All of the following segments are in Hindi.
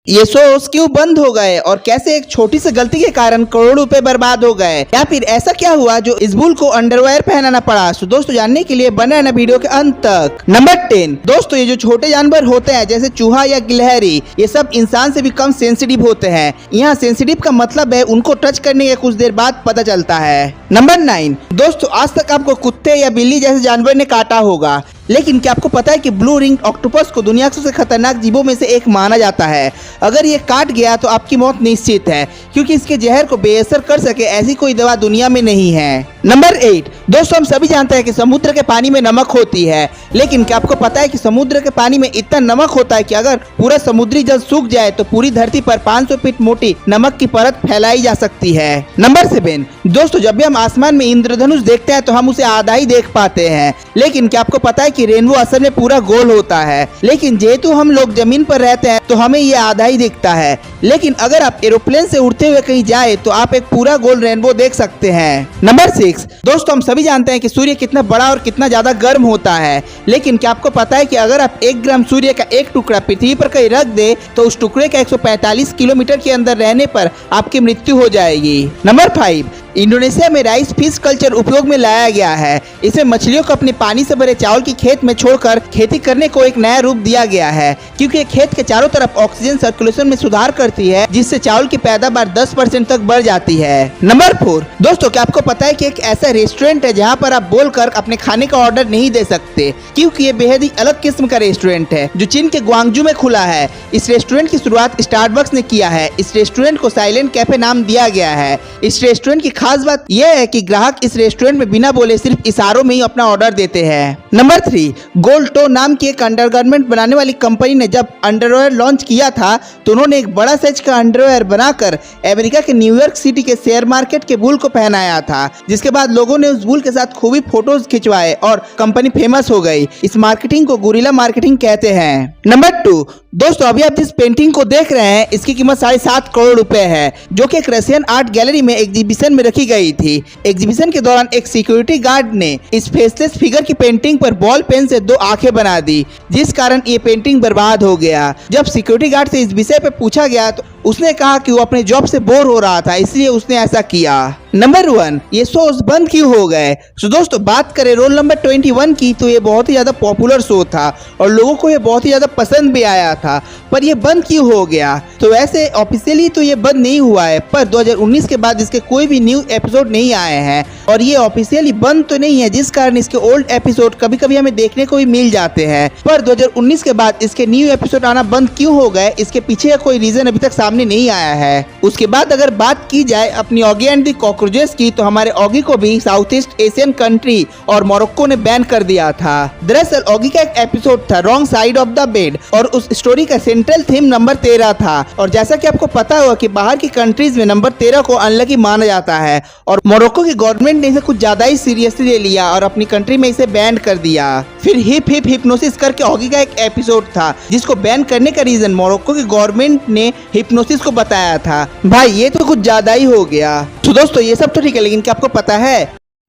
ये शोज क्यों बंद हो गए और कैसे एक छोटी सी गलती के कारण करोड़ों रुपए बर्बाद हो गए, या फिर ऐसा क्या हुआ जो इस बुल को अंडरवेयर पहनाना पड़ा। सो दोस्तों जानने के लिए बने रहना वीडियो के अंत तक। नंबर 10 दोस्तों, ये जो छोटे जानवर होते हैं जैसे चूहा या गिलहरी, ये सब इंसान से भी कम सेंसिटिव होते हैं। यहाँ सेंसिटिव का मतलब है उनको टच करने के कुछ देर बाद पता चलता है। नंबर 9 दोस्तों, आज तक आपको कुत्ते या बिल्ली जैसे जानवर ने काटा होगा, लेकिन क्या आपको पता है कि ब्लू रिंग ऑक्टोपस को दुनिया के सबसे खतरनाक जीवों में से एक माना जाता है। अगर ये काट गया तो आपकी मौत निश्चित है, क्योंकि इसके जहर को बेअसर कर सके ऐसी कोई दवा दुनिया में नहीं है। नंबर 8 दोस्तों, हम सभी जानते हैं कि समुद्र के पानी में नमक होती है, लेकिन क्या आपको पता है कि समुद्र के पानी में इतना नमक होता है कि अगर पूरा समुद्री जल सूख जाए तो पूरी धरती पर 500 फीट मोटी नमक की परत फैलाई जा सकती है। नंबर 7 दोस्तों, जब भी हम आसमान में इंद्रधनुष देखते हैं तो हम उसे आधा ही देख पाते हैं, लेकिन क्या आपको पता है कि रेनबो असल में पूरा गोल होता है। लेकिन जेहेतु हम लोग जमीन पर रहते हैं तो हमें ये आधा ही दिखता है, लेकिन अगर आप एरोप्लेन से उड़ते हुए कहीं जाए तो आप एक पूरा गोल रेनबो देख सकते हैं। नंबर 6 दोस्तों, हम सभी जानते हैं कि सूर्य कितना बड़ा और कितना ज्यादा गर्म होता है, लेकिन क्या आपको पता है कि अगर आप 1 ग्राम सूर्य का एक टुकड़ा पृथ्वी पर कहीं रख दे तो उस टुकड़े का 145 किलोमीटर के अंदर रहने पर आपकी मृत्यु हो जाएगी। नंबर 5 इंडोनेशिया में राइस फिश कल्चर उपयोग में लाया गया है। इसमें मछलियों को अपने पानी से भरे चावल की खेत में छोड़कर खेती करने को एक नया रूप दिया गया है, क्योंकि खेत के चारों तरफ ऑक्सीजन सर्कुलेशन में सुधार करती है, जिससे चावल की पैदावार 10% तक बढ़ जाती है। नंबर 4 दोस्तों, क्या आपको पता है कि एक ऐसा रेस्टोरेंट है जहां पर आप बोलकर अपने खाने का ऑर्डर नहीं दे सकते, क्योंकि ये बेहद ही अलग किस्म का रेस्टोरेंट है जो चीन के ग्वांगजू में खुला है। इस रेस्टोरेंट की शुरुआत स्टारबक्स ने किया है। इस रेस्टोरेंट को साइलेंट कैफे नाम दिया गया है। इस रेस्टोरेंट की खास बात यह है कि ग्राहक इस रेस्टोरेंट में बिना बोले सिर्फ इशारों में ही अपना ऑर्डर देते हैं। नंबर 3 गोल्ड टो नाम की एक अंडरगारमेंट बनाने वाली कंपनी ने जब अंडरवेयर लॉन्च किया था तो उन्होंने एक बड़ा साइज का अंडरवेयर बनाकर अमेरिका के न्यूयॉर्क सिटी के शेयर मार्केट के बुल को पहनाया था, जिसके बाद लोगों ने उस बुल के साथ खूबी फोटोज खिंचवाए और कंपनी फेमस हो गई। इस मार्केटिंग को गुरिल्ला मार्केटिंग कहते हैं। नंबर 2 दोस्तों, अभी आप जिस पेंटिंग को देख रहे हैं इसकी कीमत 7.5 करोड़ रुपए है, जो कि एक रशियन आर्ट गैलरी में एग्जीबिशन में रखी गई थी। एग्जीबिशन के दौरान एक सिक्योरिटी गार्ड ने इस फेसलेस फिगर की पेंटिंग पर बॉल पेन से 2 आंखें बना दी, जिस कारण ये पेंटिंग बर्बाद हो गया। जब सिक्योरिटी गार्ड से इस विषय पर पूछा गया तो उसने कहा कि वो अपने जॉब से बोर हो रहा था, इसलिए उसने ऐसा किया। नंबर 1 ये शोज बंद क्यों हो गए। तो दोस्तों बात करें रोल नंबर 21 की, तो ये बहुत ही ज्यादा पॉपुलर शो था और लोगों को ये बहुत ही ज्यादा पसंद भी आया था, पर ये बंद क्यों हो गया। तो वैसे ऑफिशियली तो ये बंद नहीं हुआ है, पर 2019 के बाद इसके कोई भी न्यू एपिसोड नहीं आए हैं और ये ऑफिशियली बंद तो नहीं है, जिस कारण इसके ओल्ड एपिसोड कभी कभी हमें देखने को भी मिल जाते हैं। पर 2019 के बाद इसके न्यू एपिसोड आना बंद क्यों हो गए, इसके पीछे का कोई रीजन अभी तक सामने नहीं आया है। उसके बाद अगर बात की जाए अपनी ऑगी एंड दी कॉकरोचेस की, तो हमारे ऑगी को भी साउथ ईस्ट एशियन कंट्री और मोरक्को ने बैन कर दिया था। दरअसल ऑगी का एक एपिसोड था wrong side of the bed और उस स्टोरी का सेंट्रल थीम नंबर 13 था, और जैसा कि आपको पता होगा कि बाहर की कंट्रीज में नंबर 13 को अनलकी माना जाता है, और मोरक्को की गवर्नमेंट ने इसे कुछ ज्यादा ही सीरियसली ले लिया और अपनी कंट्री में इसे बैन कर दिया। फिर हिप हिप हिप्नोसिस करके ऑगी का एक एपिसोड था जिसको बैन करने का रीजन मोरक्को की गवर्नमेंट ने हिप्नोसिस को बताया था। भाई ये तो कुछ ज्यादा ही हो गया। तो दोस्तों ये सब तो ठीक है, लेकिन क्या आपको पता है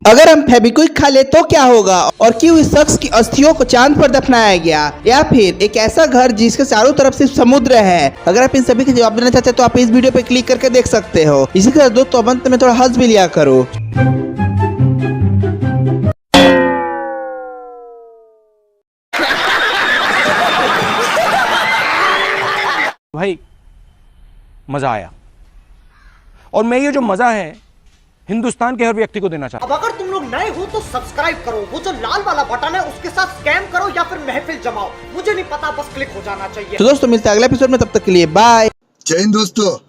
अगर हम फेविक्विक खा ले तो क्या होगा, और क्यों इस शख्स की अस्थियों को चांद पर दफनाया गया, या फिर एक ऐसा घर जिसके चारों तरफ सिर्फ समुद्र है। अगर आप इन सभी के जवाब देना चाहते हैं तो आप इस वीडियो पे क्लिक करके देख सकते हो। इसी के साथ दोस्तों अंत में थोड़ा हंस भी लिया करो। भाई मजा आया, और मैं ये जो मजा है हिंदुस्तान के हर व्यक्ति को देना चाहता हूं। अब अगर तुम लोग नए हो तो सब्सक्राइब करो, वो जो लाल वाला बटन है उसके साथ स्कैम करो या फिर महफिल जमाओ, मुझे नहीं पता, बस क्लिक हो जाना चाहिए। तो दोस्तों मिलते हैं अगले एपिसोड में, तब तक के लिए बाय। जय हिंद दोस्तों।